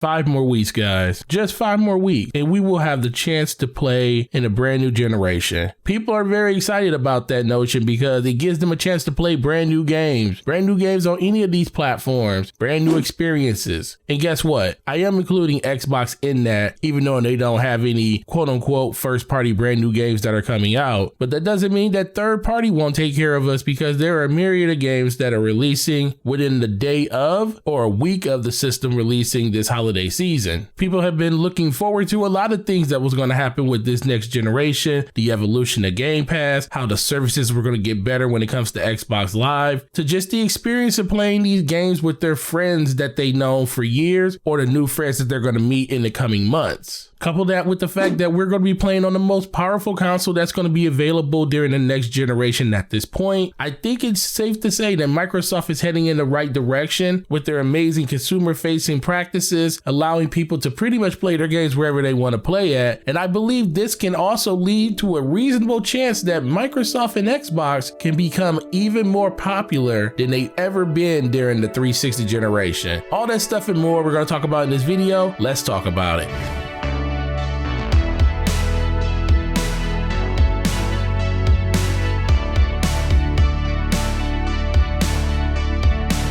5 more weeks, guys. Just 5 more weeks, and we will have the chance to play in a brand new generation. People are very excited about that notion because it gives them a chance to play brand new games on any of these platforms, brand new experiences. And guess what? I am including Xbox in that, even though they don't have any quote-unquote first-party brand new games that are coming out. But that doesn't mean that third party won't take care of us, because there are a myriad of games that are releasing within the day of or a week of the system releasing this holiday season. People have been looking forward to a lot of things that was going to happen with this next generation, the evolution of Game Pass, how the services were going to get better when it comes to Xbox Live, to just the experience of playing these games with their friends that they know for years, or the new friends that they're going to meet in the coming months. Couple that with the fact that we're going to be playing on the most powerful console that's going to be available during the next generation at this point. I think it's safe to say that Microsoft is heading in the right direction with their amazing consumer-facing practices, allowing people to pretty much play their games wherever they want to play at. And I believe this can also lead to a reasonable chance that Microsoft and Xbox can become even more popular than they've ever been during the 360 generation. All that stuff and more we're going to talk about in this video. Let's talk about it.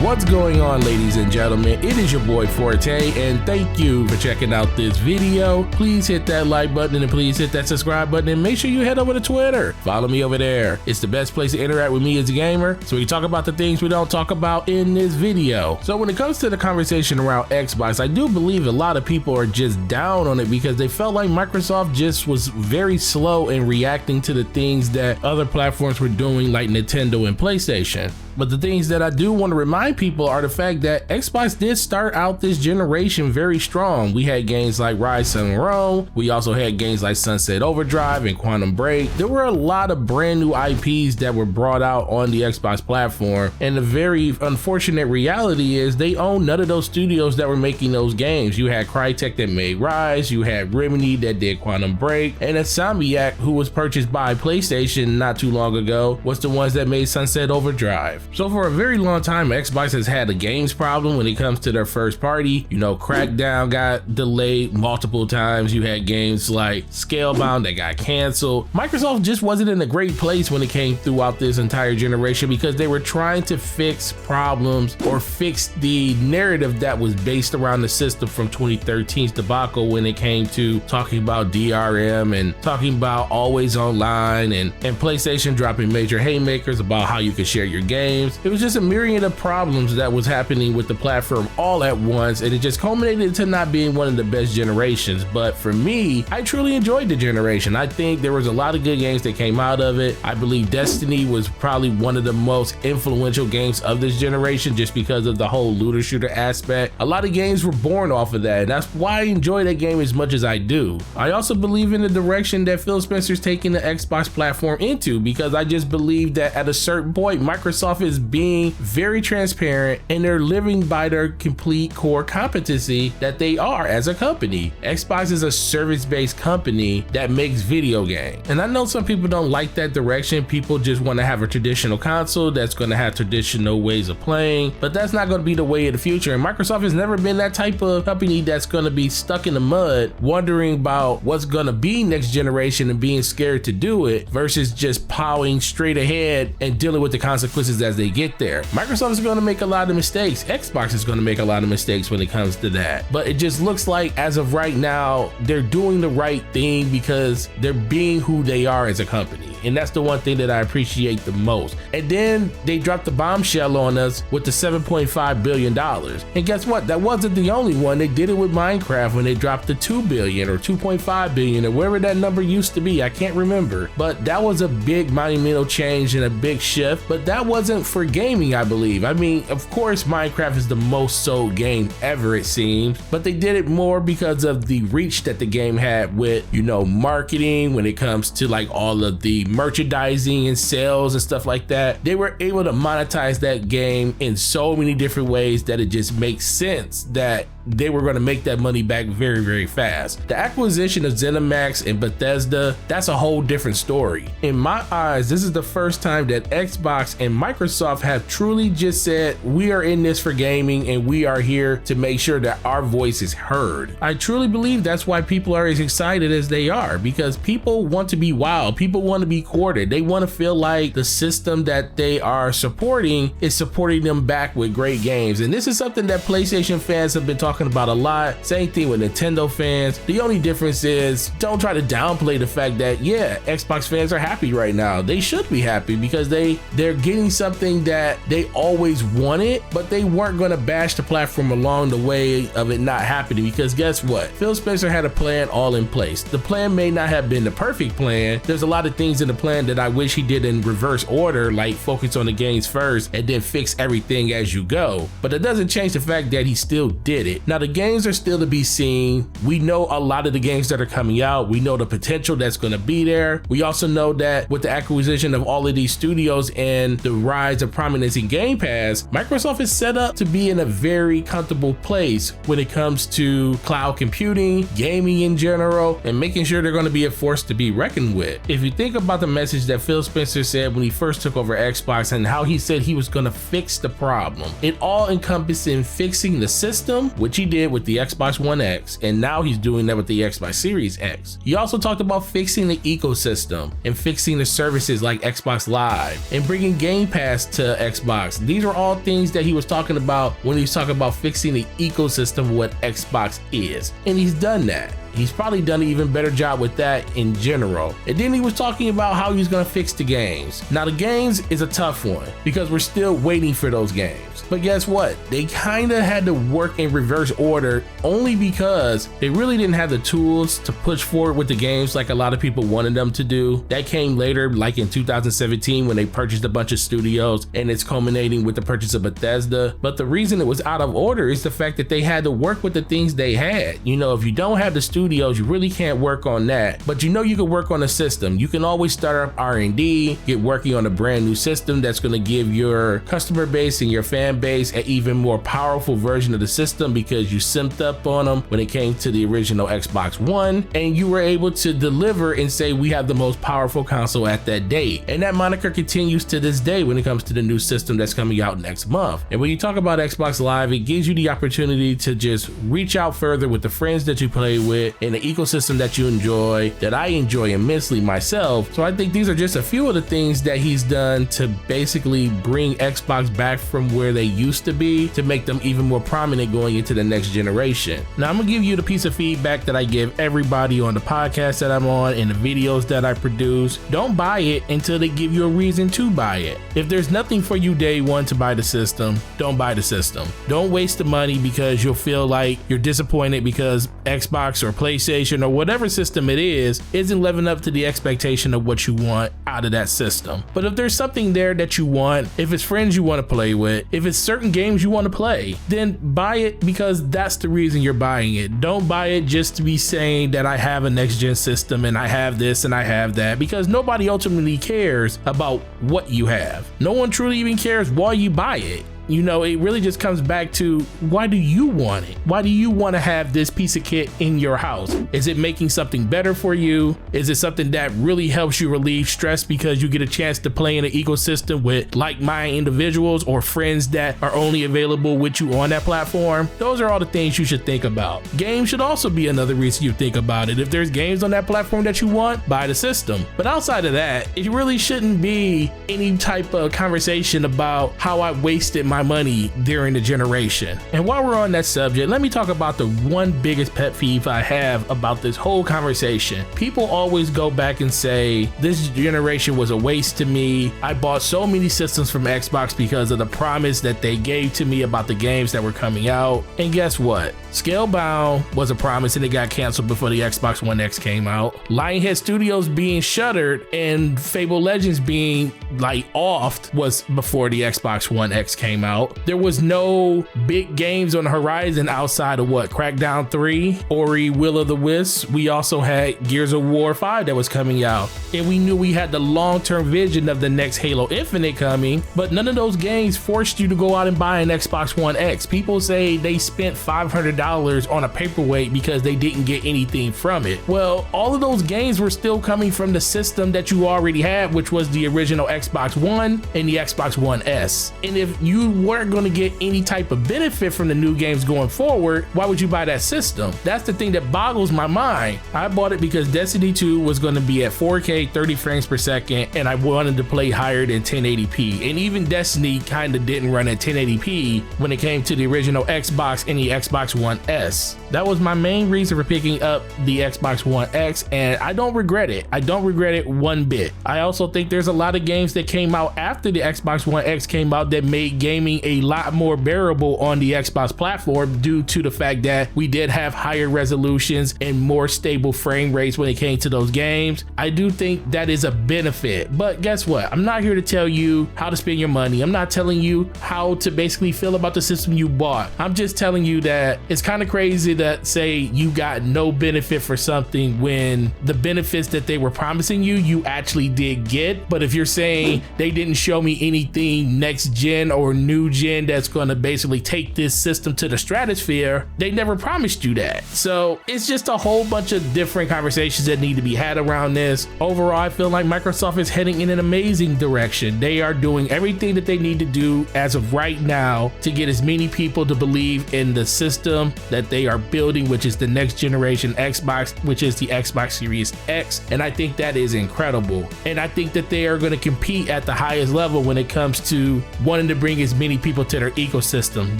What's going on, ladies and gentlemen? It is your boy Forte, and thank you for checking out this video. Please hit that like button and please hit that subscribe button, and make sure you head over to Twitter. Follow me over there. It's the best place to interact with me as a gamer, so we can talk about the things we don't talk about in this video. So when it comes to the conversation around Xbox, I do believe a lot of people are just down on it because they felt like Microsoft just was very slow in reacting to the things that other platforms were doing, like Nintendo and PlayStation. But the things that I do want to remind people are the fact that Xbox did start out this generation very strong. We had games like Rise of Rome. We also had games like Sunset Overdrive and Quantum Break. There were a lot of brand new IPs that were brought out on the Xbox platform. And the very unfortunate reality is they own none of those studios that were making those games. You had Crytek that made Rise. You had Remedy that did Quantum Break. And Insomniac, who was purchased by PlayStation not too long ago, was the ones that made Sunset Overdrive. So for a very long time, Xbox has had a games problem when it comes to their first party. You know, Crackdown got delayed multiple times. You had games like Scalebound that got canceled. Microsoft just wasn't in a great place when it came throughout this entire generation because they were trying to fix problems or fix the narrative that was based around the system from 2013's debacle when it came to talking about DRM and talking about always online and PlayStation dropping major haymakers about how you could share your games. It was just a myriad of problems that was happening with the platform all at once, and it just culminated into not being one of the best generations. But for me, I truly enjoyed the generation. I think there was a lot of good games that came out of it. I believe Destiny was probably one of the most influential games of this generation just because of the whole looter shooter aspect. A lot of games were born off of that, and that's why I enjoy that game as much as I do. I also believe in the direction that Phil Spencer's taking the Xbox platform into, because I just believe that at a certain point, Microsoft is being very transparent and they're living by their complete core competency that they are as a company. Xbox is a service-based company that makes video games. And I know some people don't like that direction. People just want to have a traditional console that's going to have traditional ways of playing, but that's not going to be the way of the future. And Microsoft has never been that type of company that's going to be stuck in the mud wondering about what's going to be next generation and being scared to do it versus just plowing straight ahead and dealing with the consequences as they get there. Microsoft is going to make a lot of mistakes. Xbox is going to make a lot of mistakes when it comes to that. But it just looks like as of right now, they're doing the right thing because they're being who they are as a company. And that's the one thing that I appreciate the most. And then they dropped the bombshell on us with the $7.5 billion. And guess what? That wasn't the only one. They did it with Minecraft when they dropped the $2 billion or $2.5 billion or wherever that number used to be. I can't remember. But that was a big monumental change and a big shift. But that wasn't for gaming, I believe. I mean, of course, Minecraft is the most sold game ever, it seems. But they did it more because of the reach that the game had with, you know, marketing when it comes to like all of the merchandising and sales and stuff like that. They were able to monetize that game in so many different ways that it just makes sense that they were going to make that money back very, very fast. The acquisition of ZeniMax and Bethesda, that's a whole different story. In my eyes, this is the first time that Xbox and Microsoft have truly just said, we are in this for gaming and we are here to make sure that our voice is heard. I truly believe that's why people are as excited as they are, because people want to be wowed. People want to be courted. They want to feel like the system that they are supporting is supporting them back with great games. And this is something that PlayStation fans have been talking about a lot. Same thing with Nintendo fans. The only difference is, don't try to downplay the fact that, yeah, Xbox fans are happy right now. They should be happy because they're getting something that they always wanted, but they weren't going to bash the platform along the way of it not happening, because guess what? Phil Spencer had a plan all in place. The plan may not have been the perfect plan. There's a lot of things in the plan that I wish he did in reverse order, like focus on the games first and then fix everything as you go. But it doesn't change the fact that he still did it. Now, the games are still to be seen. We know a lot of the games that are coming out. We know the potential that's going to be there. We also know that with the acquisition of all of these studios and the rise of prominence in Game Pass, Microsoft is set up to be in a very comfortable place when it comes to cloud computing, gaming in general, and making sure they're going to be a force to be reckoned with. If you think about the message that Phil Spencer said when he first took over Xbox and how he said he was going to fix the problem, it all encompassed in fixing the system, which he did with the Xbox One X, and now he's doing that with the Xbox Series X. He also talked about fixing the ecosystem and fixing the services like Xbox Live and bringing Game Pass to Xbox. These are all things that he was talking about when he was talking about fixing the ecosystem of what Xbox is, and he's done that. He's probably done an even better job with that in general. And then he was talking about how he's gonna fix the games. Now, the games is a tough one because we're still waiting for those games. But guess what? They kinda had to work in reverse order only because they really didn't have the tools to push forward with the games like a lot of people wanted them to do. That came later, like in 2017 when they purchased a bunch of studios, and it's culminating with the purchase of Bethesda. But the reason it was out of order is the fact that they had to work with the things they had. You know, if you don't have the studios, you really can't work on that, but you know you can work on a system. You can always start up R&D, get working on a brand new system that's going to give your customer base and your fan base an even more powerful version of the system because you simped up on them when it came to the original Xbox One, and you were able to deliver and say we have the most powerful console at that date. And that moniker continues to this day when it comes to the new system that's coming out next month. And when you talk about Xbox Live, it gives you the opportunity to just reach out further with the friends that you play with in the ecosystem that you enjoy, that I enjoy immensely myself. So I think these are just a few of the things that he's done to basically bring Xbox back from where they used to be, to make them even more prominent going into the next generation. Now, I'm gonna give you the piece of feedback that I give everybody on the podcast that I'm on and the videos that I produce. Don't buy it until they give you a reason to buy it. If there's nothing for you day one to buy the system, don't buy the system. Don't waste the money because you'll feel like you're disappointed because Xbox or PlayStation or whatever system it is isn't living up to the expectation of what you want out of that system. But if there's something there that you want, if it's friends you want to play with, if it's certain games you want to play, then buy it because that's the reason you're buying it. Don't buy it just to be saying that I have a next gen system and I have this and I have that, because nobody ultimately cares about what you have. No one truly even cares why you buy it. You know, it really just comes back to, why do you want it? Why do you want to have this piece of kit in your house? Is it making something better for you? Is it something that really helps you relieve stress because you get a chance to play in an ecosystem with like-minded individuals or friends that are only available with you on that platform? Those are all the things you should think about. Games should also be another reason you think about it. If there's games on that platform that you want, buy the system. But outside of that, it really shouldn't be any type of conversation about how I wasted my money during the generation. And while we're on that subject, let me talk about the one biggest pet peeve I have about this whole conversation. People always go back and say, this generation was a waste to me. I bought so many systems from Xbox because of the promise that they gave to me about the games that were coming out. And guess what? Scalebound was a promise and it got canceled before the Xbox One X came out. Lionhead Studios being shuttered and Fable Legends being like offed was before the Xbox One X came out. There was no big games on the horizon outside of what? Crackdown 3, Ori Will of the Wisps. We also had Gears of War 5 that was coming out. And we knew we had the long-term vision of the next Halo Infinite coming, but none of those games forced you to go out and buy an Xbox One X. People say they spent $500 $5 on a paperweight because they didn't get anything from it. Well, all of those games were still coming from the system that you already had, which was the original Xbox One and the Xbox One S. And if you weren't going to get any type of benefit from the new games going forward, why would you buy that system? That's the thing that boggles my mind. I bought it because Destiny 2 was going to be at 4K 30 frames per second, and I wanted to play higher than 1080p. And even Destiny kind of didn't run at 1080p when it came to the original Xbox and the Xbox One S. That was my main reason for picking up the Xbox One X, and I don't regret it. I don't regret it one bit. I also think there's a lot of games that came out after the Xbox One X came out that made gaming a lot more bearable on the Xbox platform due to the fact that we did have higher resolutions and more stable frame rates when it came to those games. I do think that is a benefit, but guess what? I'm not here to tell you how to spend your money. I'm not telling you how to basically feel about the system you bought. I'm just telling you that it's kind of crazy that say you got no benefit for something when the benefits that they were promising you actually did get. But if you're saying they didn't show me anything next gen or new gen that's going to basically take this system to the stratosphere, they never promised you that. So it's just a whole bunch of different conversations that need to be had around this. Overall, I feel like Microsoft is heading in an amazing direction. They are doing everything that they need to do as of right now to get as many people to believe in the system that they are building, which is the next generation Xbox, which is the Xbox Series X. And I think that is incredible. And I think that they are going to compete at the highest level when it comes to wanting to bring as many people to their ecosystem.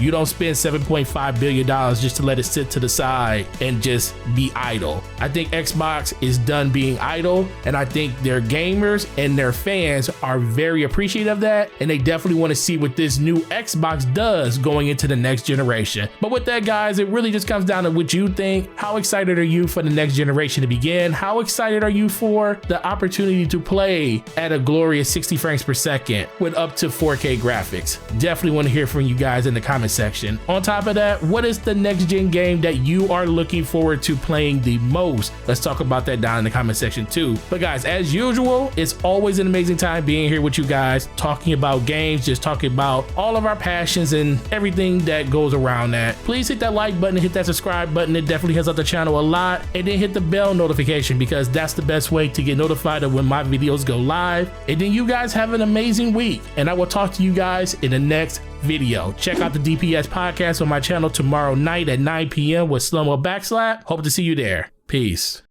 You don't spend $7.5 billion just to let it sit to the side and just be idle. I think Xbox is done being idle, and I think their gamers and their fans are very appreciative of that, and they definitely want to see what this new Xbox does going into the next generation. But with that, guys, it really just comes down to what you think. How excited are you for the next generation to begin? How excited are you for the opportunity to play at a glorious 60 frames per second with up to 4K graphics? Definitely want to hear from you guys in the comment section. On top of that, what is the next gen game that you are looking forward to playing the most? Let's talk about that down in the comment section too. But guys, as usual, it's always an amazing time being here with you guys, talking about games, just talking about all of our passions and everything that goes around that. Please hit that like button and hit that subscribe button. It definitely helps out the channel a lot. And then hit the bell notification, because that's the best way to get notified of when my videos go live. And then you guys have an amazing week, and I will talk to you guys in the next video. Check out the DPS podcast on my channel tomorrow night at 9 p.m. with Slow Mo Backslap. Hope to see you there. Peace.